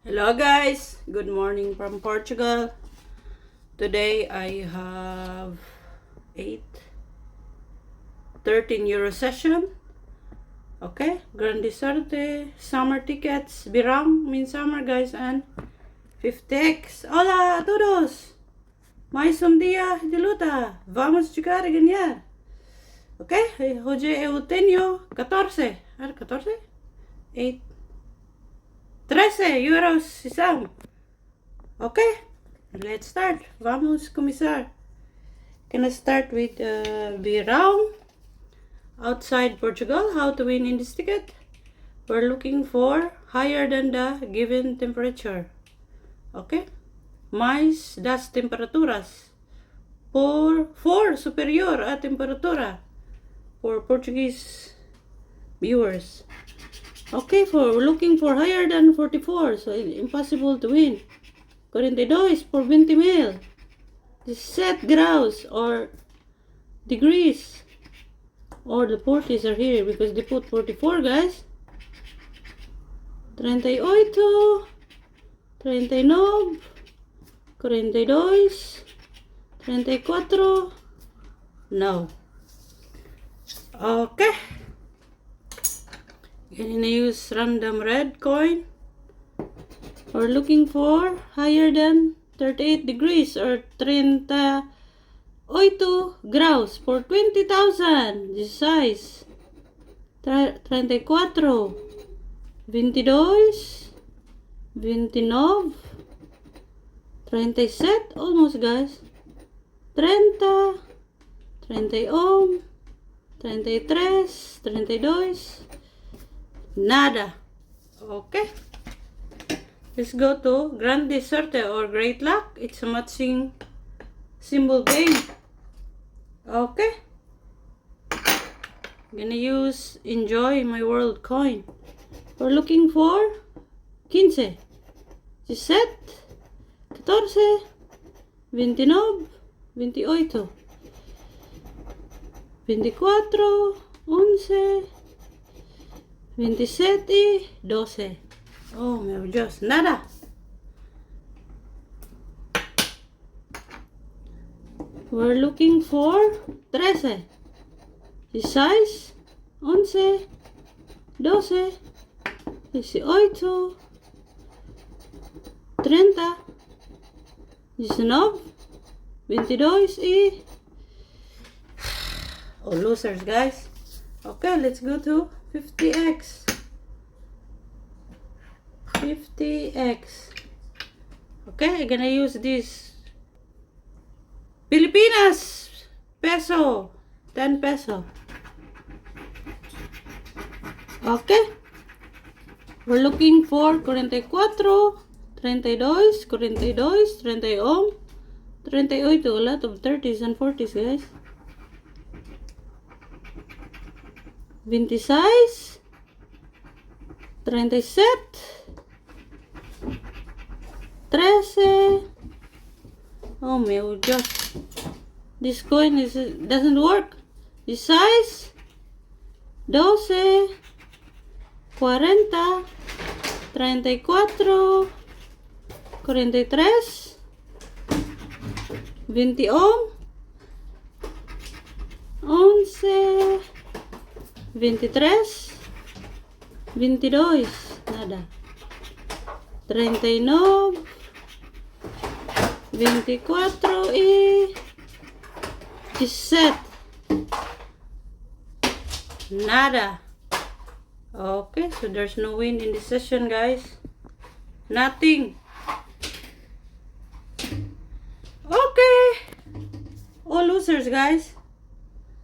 Hello guys, good morning from Portugal. Today I have 13 euro session. Okay, Grande Sorte, summer tickets, Biram means summer guys, and 50x. Hola a todos, mais dia de luta, vamos jogar a ganhar. Ok, hoje eu tenho 14, 8, 13 euros sisam. Okay, let's start. Vamos começar. Gonna start with Birão. Outside Portugal, how to win in this ticket? We're looking for higher than the given temperature. Okay? Mais das temperaturas. For superior a temperatura. For Portuguese viewers. Okay, for looking for higher than 44, so impossible to win. 42 por 20 mil. 17 graus or degrees. Or the 40s are here because they put 44, guys. 38, 39, 42, 34. No. Okay. Gonna use random red coin. We're looking for higher than 38 degrees or 38 graus for 20,000. This size. 34, 22, 29, 37, almost guys. 30, 31, 33, 32. Nada. Okay. Let's go to Grande Sorte or Great Luck. It's a matching symbol game. Okay. Gonna use Enjoy My World coin. We're looking for 15, 17, 14, 29, 28, 24, 11, 27, 12. Oh, meu Dios, nada. We're looking for 13, 16, 11, 12, 18, 30, 19, 22 y... Oh, losers, guys. Okay, let's go to 50x. 50x. Okay, I'm gonna use this Pilipinas peso, 10 peso. Okay, we're looking for 44, 32, 42, 31, 38. A lot of 30s and 40s, guys. 26, 37, 13. Oh my God, this coin doesn't work. This size 12, 40, 34, 43, 21, 11, 23, 22, nada. 39, 24 y 17. Nada. Okay, so there's no win in this session, guys. Nothing. Okay. All losers, guys.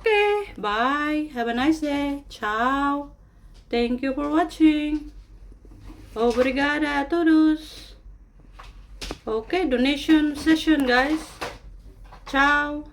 Okay, bye. Have a nice day. Ciao. Thank you for watching. Obrigada a todos. Okay, donation session, guys. Ciao.